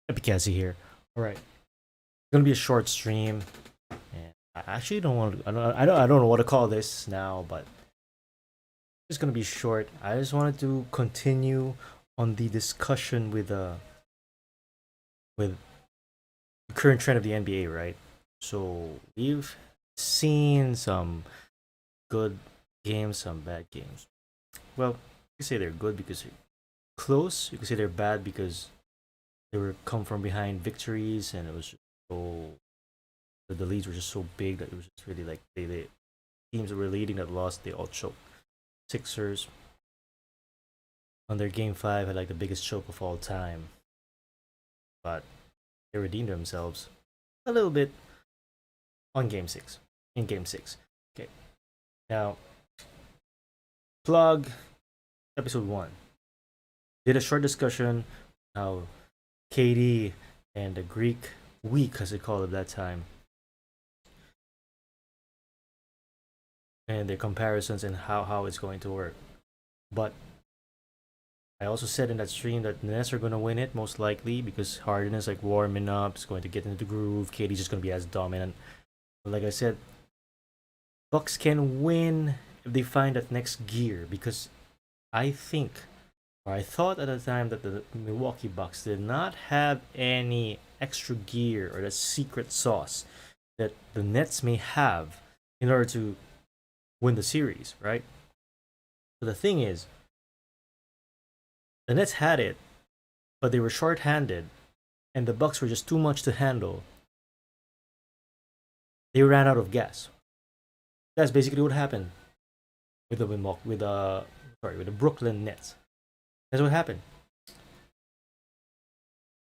EP2 here. All right, it's gonna be a short stream, and I actually don't want. I don't know what to call this now, but it's gonna be short. I just wanted to continue on the discussion with the current trend of the NBA, right? So we've seen some good games, some bad games. Well, you can say they're good because they're close. You can say they're bad because they were come from behind victories, and it was just so the leads were just so big that it was just really like they teams that were leading that lost, they all choked. Sixers on their game 5 had like the biggest choke of all time, but they redeemed themselves a little bit on game 6. In game 6. Okay. Now plug episode 1. Did a short discussion how KD and the Greek week, as they called it that time, and their comparisons and how it's going to work. But I also said in that stream that the Nets are going to win it most likely because Harden is like warming up, is going to get into the groove. KD's just going to be as dominant. But like I said, Bucks can win if they find that next gear because I think or I thought at the time that the Milwaukee Bucks did not have any extra gear or that secret sauce that the Nets may have in order to win the series, right? So the thing is, the Nets had it, but they were short-handed, and the Bucks were just too much to handle. They ran out of gas. That's basically what happened with the Brooklyn Nets. That's what happened.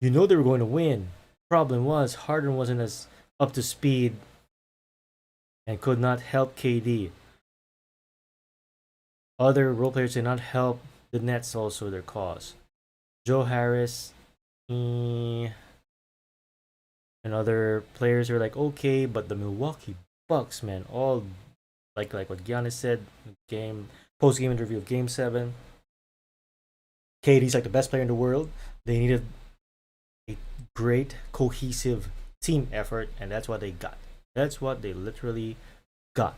You know they were going to win. Problem was Harden wasn't as up to speed and could not help KD. Other role players did not help the Nets also their cause. Joe Harris and other players are like okay, but the Milwaukee Bucks, man, all like what Giannis said, game post game interview of Game 7. KD's like the best player in the world. They needed a great cohesive team effort, and that's what they got. That's what they literally got.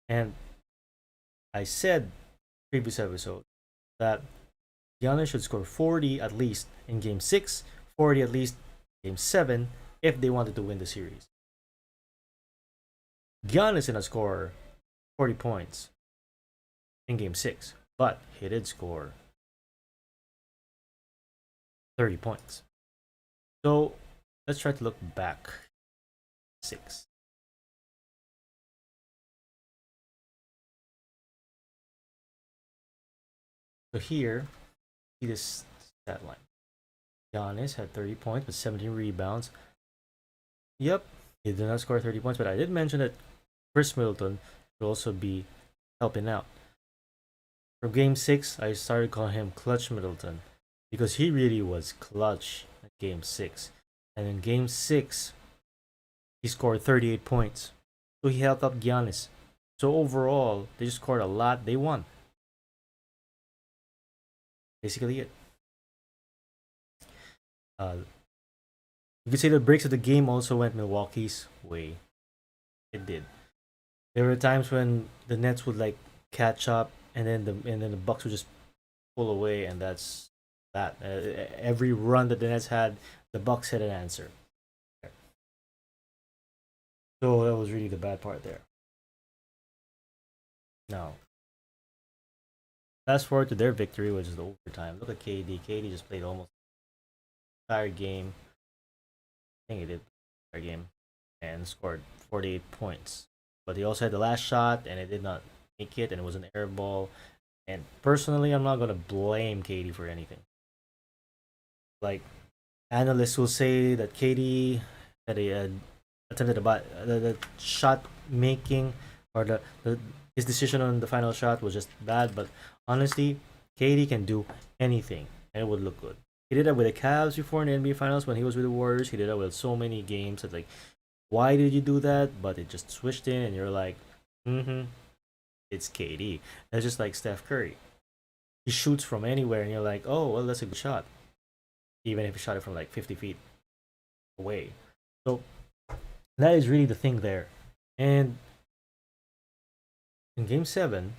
And I said previous episode that Giannis should score 40 at least in Game 6, 40 at least in Game 7 if they wanted to win the series. Giannis didn't score 40 points in Game 6, but he did score 30 points. So let's try to look back. 6. So here, see this stat line. Giannis had 30 points with 17 rebounds. Yep, he did not score 30 points, but I did mention that Chris Middleton should also be helping out. From Game 6, I started calling him Clutch Middleton because he really was clutch at Game 6. And in Game 6, he scored 38 points. So he helped out Giannis. So overall, they just scored a lot. They won. Basically it. You could say the breaks of the game also went Milwaukee's way. It did. There were times when the Nets would like catch up, and then the Bucks would just pull away, and that's that. Every run that the Nets had, the Bucks had an answer. So that was really the bad part there. Now, fast forward to their victory, which is the overtime. Look at KD. KD just played almost the entire game. I think he did the entire game and scored 48 points. But he also had the last shot, and it did not make it, and it was an air ball. And personally, I'm not gonna blame KD for anything. Like analysts will say that KD had a attempted the shot making or the his decision on the final shot was just bad. But honestly, KD can do anything, and it would look good. He did that with the Cavs before in the NBA Finals when he was with the Warriors. He did that with so many games that like, why did you do that? But it just switched in, and you're like, it's KD. That's just like Steph Curry. He shoots from anywhere, and you're like, oh well, that's a good shot. even if he shot it from like 50 feet away. So that is really the thing there. And in game 7,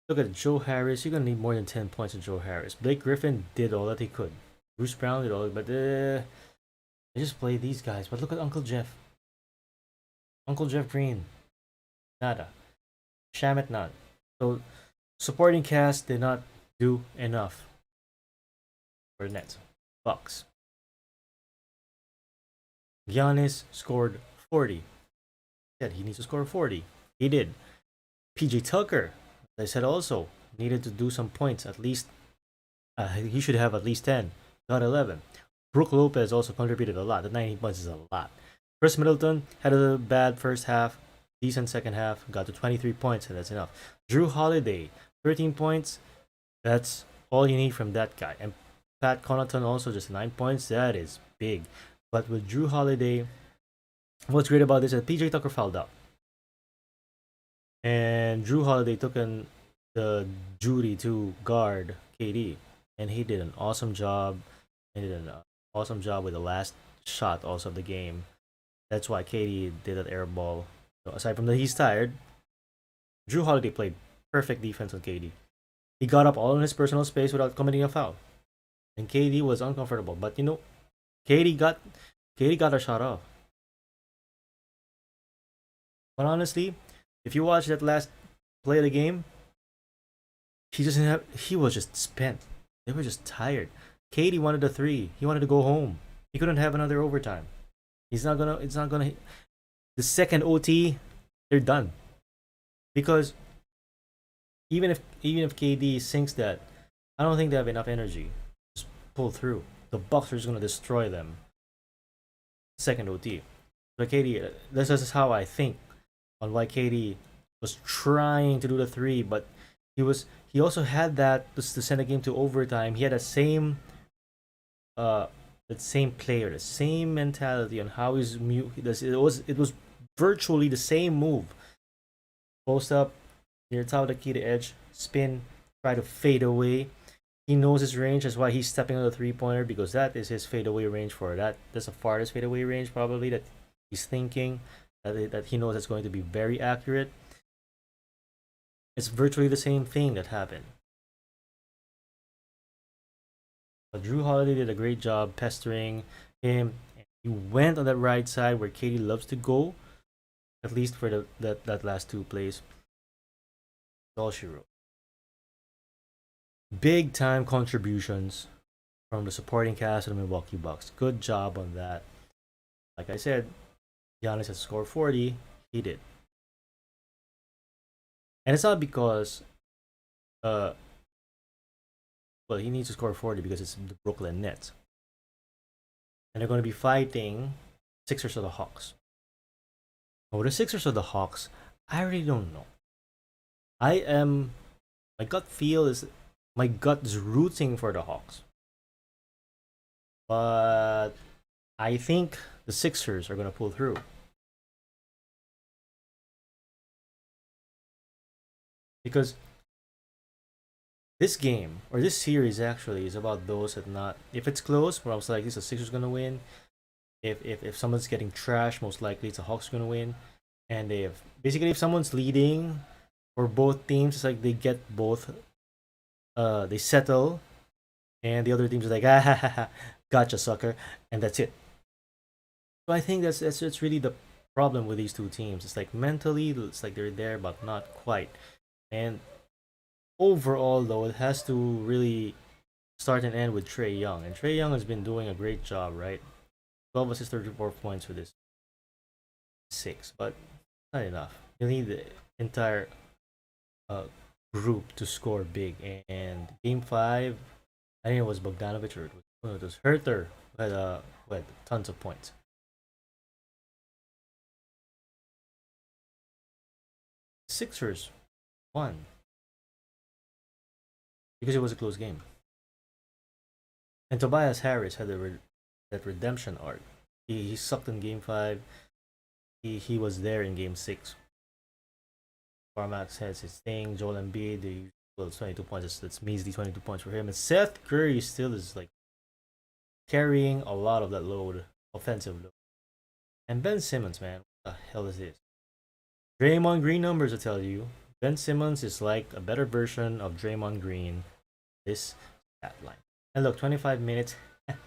look at Joe Harris. You're going to need more than 10 points of Joe Harris. Blake Griffin did all that he could. Bruce Brown did all, but they just play these guys. But look at Uncle Jeff. Uncle Jeff Green. Nada. Shamit none. So supporting cast did not do enough for the Nets. Bucks. Giannis scored 40. Said he needs to score 40. He did. PJ Tucker, as I said, also needed to do some points. At least he should have at least 10. Got 11. Brook Lopez also contributed a lot. The 19 points is a lot. Chris Middleton had a bad first half, decent second half, got to 23 points, and that's enough. Drew Holiday, 13 points. That's all you need from that guy. And Pat Connaughton also just 9 points. That is big. But with Drew Holiday, what's great about this is that PJ Tucker fouled out. And Drew Holiday took in the duty to guard KD. And he did an awesome job. He did an awesome job with the last shot also of the game. That's why KD did that air ball. So aside from that, he's tired. Drew Holiday played perfect defense on KD. He got up all in his personal space without committing a foul. And KD was uncomfortable. But you know, KD got a shot off. But honestly, if you watch that last play of the game, he was just spent. They were just tired. KD wanted a 3. He wanted to go home. He couldn't have another overtime. It's not gonna the second OT, they're done. Because even if KD sinks that, I don't think they have enough energy to just pull through. The Bucks are just gonna destroy them. Second OT. So KD, this is how I think on why KD was trying to do the 3, but he also had that to send the game to overtime. He had that same player, the same mentality on how he's it was virtually the same move. Post up near the top of the key to edge, spin, try to fade away. He knows his range. That's why he's stepping on the 3-pointer, because that is his fadeaway range for that. That's the farthest fadeaway range probably that he's thinking that he knows it's going to be very accurate. It's virtually the same thing that happened. But Drew Holiday did a great job pestering him. He went on that right side where KD loves to go, at least for that last 2 plays. That's all she wrote. Big time contributions from the supporting cast of the Milwaukee Bucks. Good job on that. Like I said, Giannis has scored 40. He did. And it's not because well, he needs to score 40 because it's the Brooklyn Nets. And they're going to be fighting Sixers or the Hawks. Oh, the Sixers or the Hawks, I really don't know. My gut is rooting for the Hawks. But I think the Sixers are going to pull through. Because this game, or this series actually, is about those that not. If it's close, most likely the Sixers gonna win. If someone's getting trashed, most likely it's the Hawks gonna win. And if someone's leading for both teams, it's like they get both. They settle, and the other teams are like, gotcha, sucker, and that's it. So I think that's really the problem with these two teams. It's like mentally, it's like they're there, but not quite. And overall, though, it has to really start and end with Trae Young. And Trae Young has been doing a great job, right? 12 assists, 34 points for this 6, but not enough. You need the entire group to score big. And game 5, I think it was Bogdanovich or it was Herter who had tons of points. Sixers won because it was a close game. And Tobias Harris had that redemption arc. He sucked in game 5. He was there in game 6. Farmax has his thing. Joel Embiid, Well, it's 22 points. That's measly 22 points for him. And Seth Curry still is like carrying a lot of that load, offensive load. And Ben Simmons, man, what the hell is this? Draymond Green numbers, I tell you. Ben Simmons is like a better version of Draymond Green. This stat line. And look, 25 minutes. Okay.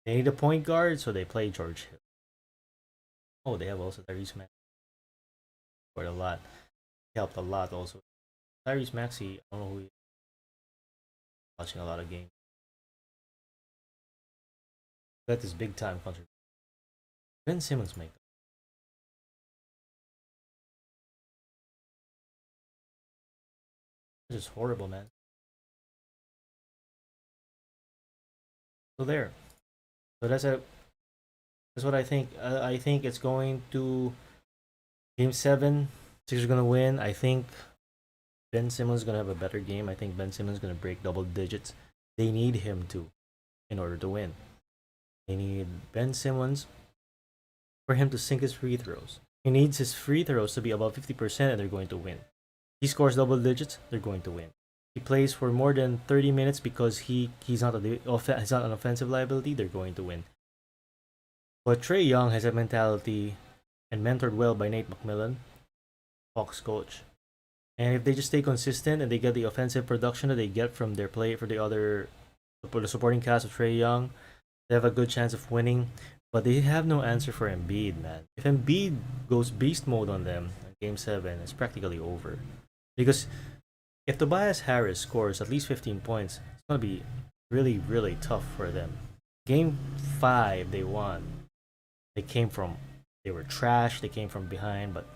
They need a point guard, so they play George Hill. Oh, they have also Tyrese Maxey. Scored a lot. Helped a lot also. Tyrese Maxey, I don't know who he is. Watching a lot of games. That is big time contribution. Ben Simmons make that. It's just horrible, man. So there. So that's what I think. I think it's going to Game 7. Sixers are gonna win. I think Ben Simmons is gonna have a better game. I think Ben Simmons is gonna break double digits. They need him to, in order to win. They need Ben Simmons for him to sink his free throws. He needs his free throws to be above 50%, and they're going to win. He scores double digits, they're going to win. He plays for more than 30 minutes because he's not he's not an offensive liability, they're going to win. But Trae Young has a mentality and mentored well by Nate McMillan, Hawks coach. And if they just stay consistent and they get the offensive production that they get from their play for the supporting cast of Trae Young, they have a good chance of winning. But they have no answer for Embiid, man. If Embiid goes beast mode on them in Game 7, it's practically over. Because if Tobias Harris scores at least 15 points, it's going to be really, really tough for them. Game 5, they won. They were trash, they came from behind, but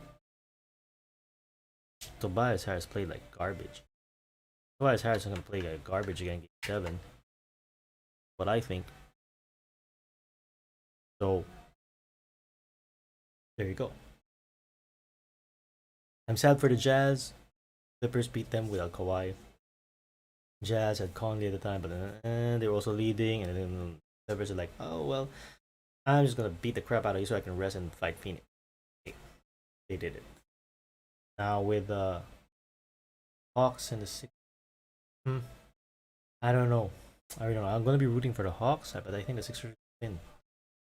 Tobias Harris played like garbage. Tobias Harris is going to play like garbage again in Game 7. What I think. So, there you go. I'm sad for the Jazz. Clippers beat them without Kawhi. Jazz had Conley at the time, but they were also leading, and then the Clippers are like, oh, well, I'm just going to beat the crap out of you so I can rest and fight Phoenix. They did it. Now with the Hawks and the Sixers, I don't know. I don't know. I'm going to be rooting for the Hawks, but I think the Sixers win.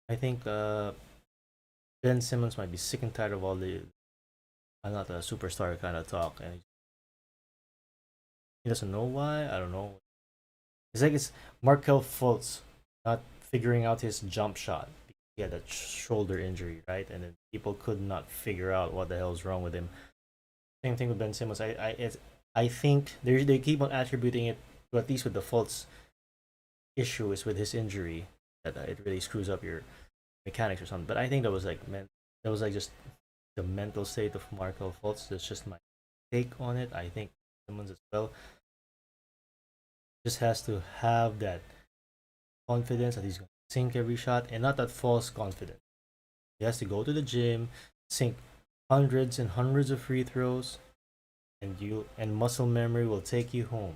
I think Ben Simmons might be sick and tired of all the I'm not a superstar kind of talk, and he doesn't know why. I don't know. It's like it's Markel Fultz not figuring out his jump shot. He had a shoulder injury, right? And then people could not figure out what the hell is wrong with him. Same thing with Ben Simmons. I think they keep on attributing it, to, at least with the Fultz issue, is with his injury that it really screws up your mechanics or something. But I think that was like just the mental state of Markel Fultz. That's just my take on it. I think Simmons as well just has to have that confidence that he's going to sink every shot, and not that false confidence. He has to go to the gym, sink hundreds and hundreds of free throws, and muscle memory will take you home.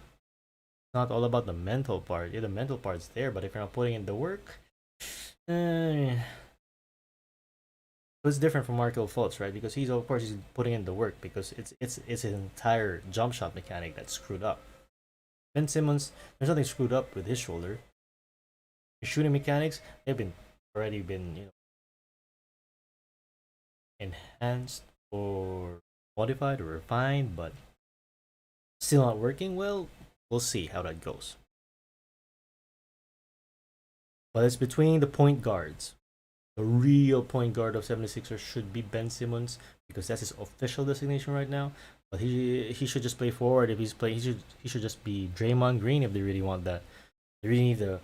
It's not all about the mental part. Yeah, the mental part's there, but if you're not putting in the work, it's different from Markel Fultz, right? Because he's putting in the work because it's his entire jump shot mechanic that's screwed up. Ben Simmons, there's nothing screwed up with his shoulder. His shooting mechanics, they've already been enhanced or modified or refined, but still not working well. We'll see how that goes. But it's between the point guards. The real point guard of 76ers should be Ben Simmons because that's his official designation right now. But he should just play forward. If he's playing, he should just be Draymond Green if they really want that. They really need the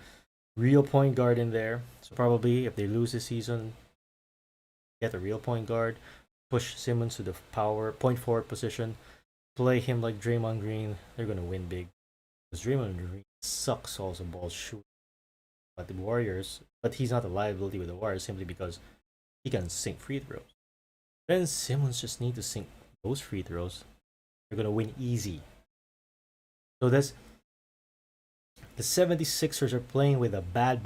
real point guard in there. So probably if they lose this season, get a real point guard, push Simmons to the power point forward position, play him like Draymond Green. They're gonna win big because Draymond Green sucks also ball shooting. But the Warriors, but he's not a liability with the Warriors simply because he can sink free throws. Ben Simmons just need to sink those free throws. They're gonna win easy. So the 76ers are playing with a bad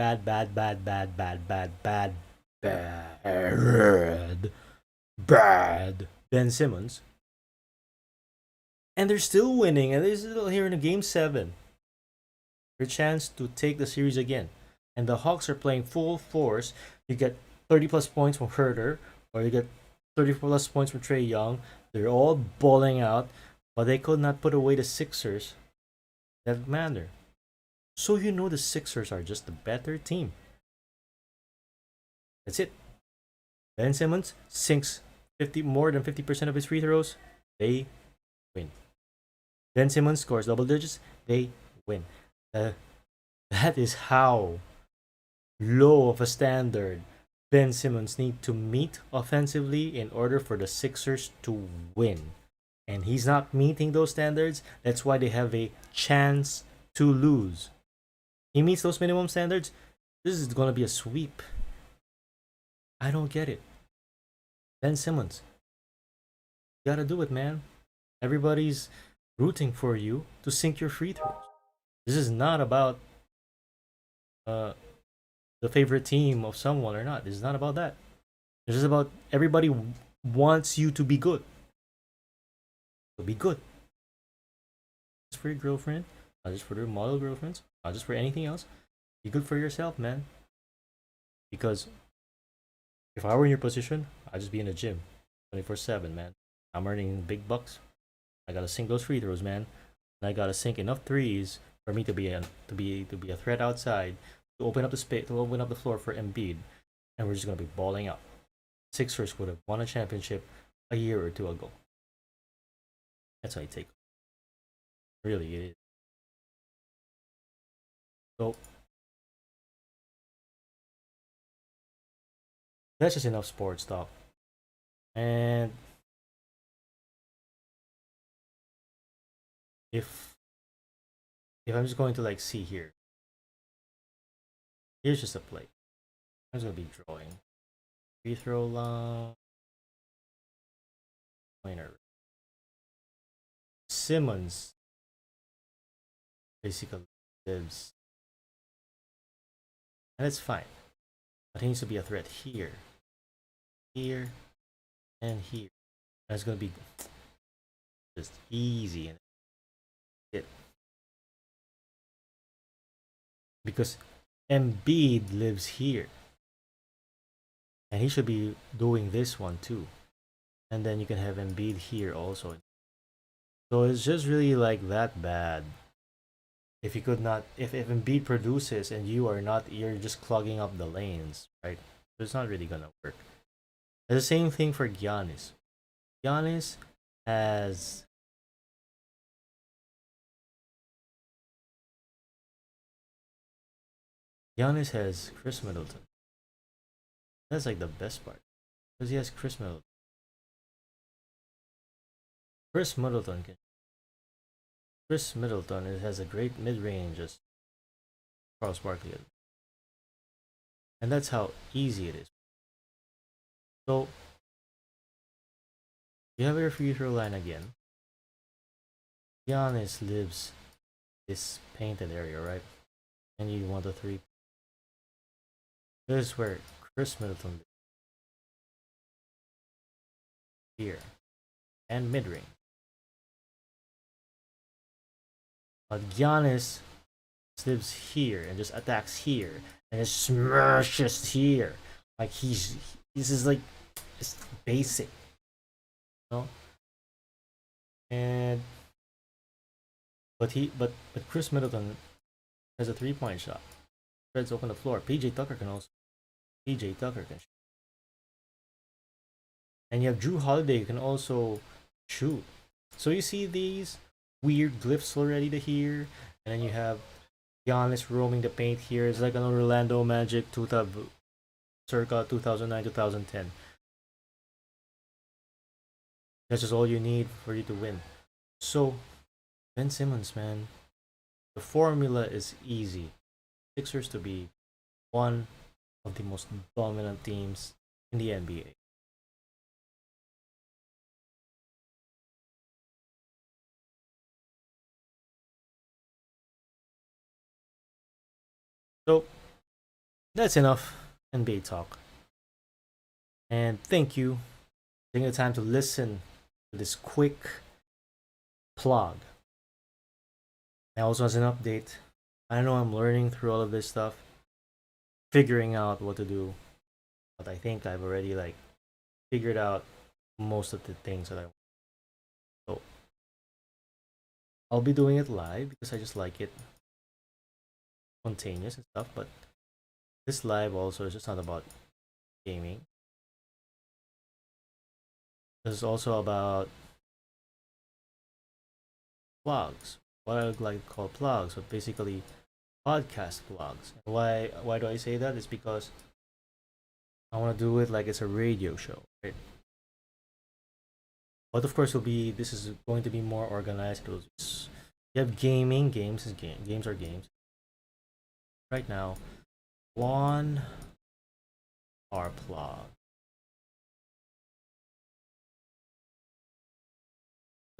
Ben Simmons. And they're still winning, and they're still here in a game 7. Your chance to take the series again. And the Hawks are playing full force. You get 30 plus points from Herder, or you get 30 plus points from Trae Young. They're all balling out, but they could not put away the Sixers that manner. So you know the Sixers are just the better team. That's it. Ben Simmons sinks more than 50% of his free throws. They win. Ben Simmons scores double digits. They win. That is how low of a standard Ben Simmons need to meet offensively in order for the Sixers to win. And he's not meeting those standards. That's why they have a chance to lose. He meets those minimum standards. This is going to be a sweep. I don't get it. Ben Simmons, you gotta do it, man. Everybody's rooting for you to sink your free throws. This is not about the favorite team of someone or not. This is not about that. This is about everybody wants you to be good. So be good. Just for your girlfriend, not just for your model girlfriends, not just for anything else. Be good for yourself, man. Because if I were in your position, I'd just be in the gym 24/7, man. I'm earning big bucks. I gotta sink those free throws, man. And I gotta sink enough threes for me to be a threat outside, to open up the space, to open up the floor for Embiid, and we're just gonna be balling out. Sixers would have won a championship a year or two ago. That's how I take. Really, it is. So that's just enough sports talk. And if I'm just going to like see here, here's just a play. I'm just gonna be drawing. Free throw line. Pointer. Simmons basically lives. And it's fine. But he needs to be a threat here. Here. And here. And it's gonna be just easy and it. Because Embiid lives here. And he should be doing this one too. And then you can have Embiid here also. So it's just really like that bad. If you could not, if Embiid produces and you are not, you're just clogging up the lanes, right? So it's not really gonna work. It's the same thing for Giannis. Giannis has Chris Middleton. That's like the best part. Because he has Chris Middleton. Chris Middleton can. Chris Middleton has a great mid range as Charles Barkley. And that's how easy it is. So you have your free throw line again. Giannis lives this painted area, right? And you want a three. This is where Chris Middleton lives. Here. And mid range. But Giannis lives here and just attacks here and just smashes here. Like this is like it's basic. You know? And but Chris Middleton has a 3-point shot. Spreads open the floor. PJ Tucker can shoot. And you have Drew Holiday who can also shoot. So you see these weird glyphs already to here, and then you have Giannis roaming the paint here. It's like an Orlando Magic circa 2009-2010. That's just all you need for you to win. So Ben Simmons, man, the formula is easy. Sixers to be one of the most dominant teams in the NBA. So that's enough NBA talk. And thank you for taking the time to listen to this quick PLOG. And also as an update, I know I'm learning through all of this stuff, figuring out what to do, but I think I've already like figured out most of the things that I want. So I'll be doing it live because I just like it, spontaneous and stuff. But this live also is just not about gaming. This is also about vlogs. What I would like to call vlogs, but basically podcast vlogs. Why do I say that? It's because I want to do it like it's a radio show, right? But of course, this is going to be more organized. You have gaming, games are games. Right now, one our plug.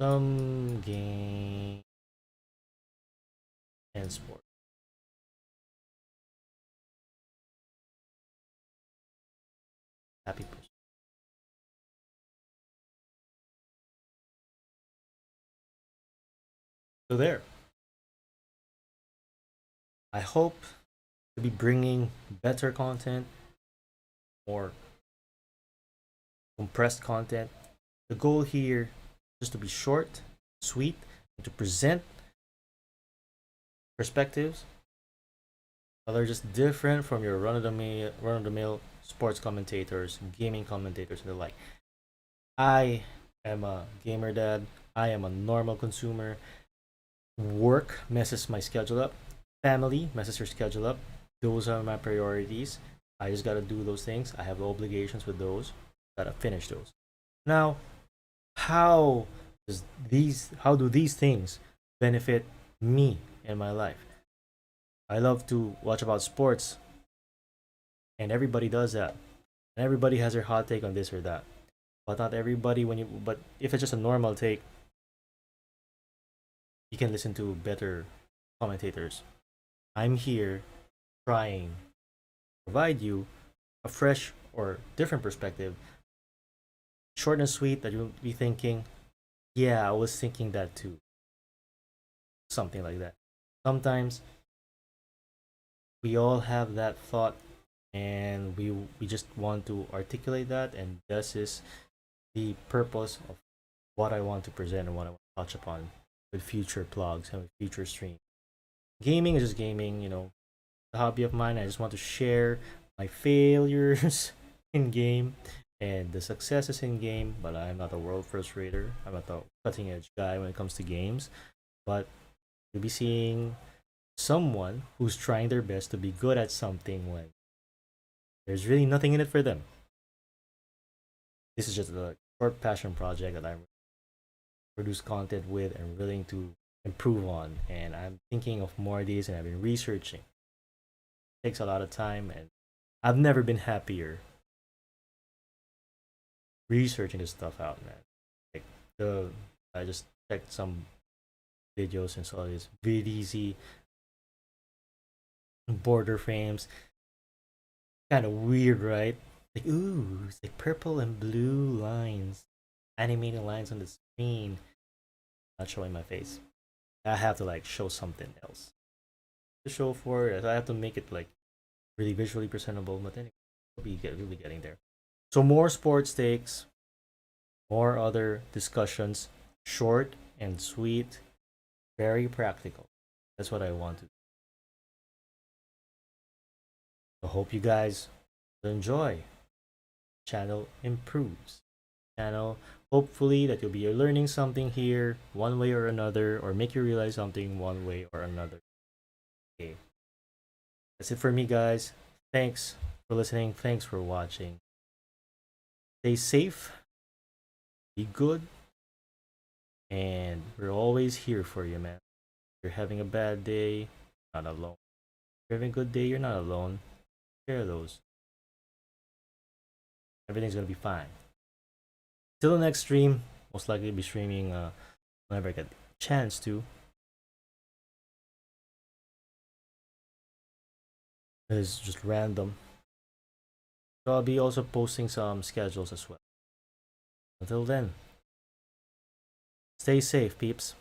Some game and sport. Happy person. So there. I hope to be bringing better content, more compressed content. The goal here is just to be short, sweet, and to present perspectives that are just different from your run-of-the-mill sports commentators, gaming commentators, and the like. I am a gamer dad. I am a normal consumer. Work messes my schedule up. Family messes your schedule up. Those are my priorities. I just gotta do those things. I have obligations with those. Gotta finish those. Now, how how do these things benefit me in my life? I love to watch about sports, and everybody does that. And everybody has their hot take on this or that. But not everybody but if it's just a normal take, you can listen to better commentators. I'm here trying to provide you a fresh or different perspective, short and sweet, that you'll be thinking, yeah, I was thinking that too. Something like that. Sometimes we all have that thought, and we just want to articulate that, and this is the purpose of what I want to present and what I want to touch upon with future blogs and with future streams. Gaming is just gaming, a hobby of mine. I just want to share my failures in game and the successes in game, but I'm not a world frustrator. I'm not a cutting edge guy when it comes to games. But you'll be seeing someone who's trying their best to be good at something when there's really nothing in it for them. This is just a short passion project that I'm produce content with and willing to improve on. And I'm thinking of more of these, and I've been researching. It takes a lot of time, and I've never been happier researching this stuff out, man. Like I just checked some videos and saw this VDZ border frames. Kind of weird, right? Like, ooh, it's like purple and blue lines, animated lines on the screen. Not showing my face. I have to like show something else to show for it. I have to make it like really visually presentable. But then we'll be getting there. So more sports takes, more other discussions, short and sweet, very practical. That's what I want to do. I hope you guys enjoy. Channel improves. Channel, hopefully that you'll be learning something here one way or another, or make you realize something one way or another. Okay. That's it for me, guys. Thanks for listening. Thanks for watching. Stay safe. Be good. And we're always here for you, man. If you're having a bad day, you're not alone. If you're having a good day, you're not alone. Share those. Everything's gonna be fine. Till the next stream, most likely be streaming whenever I get the chance to. It's just random. So I'll be also posting some schedules as well. Until then, stay safe, peeps.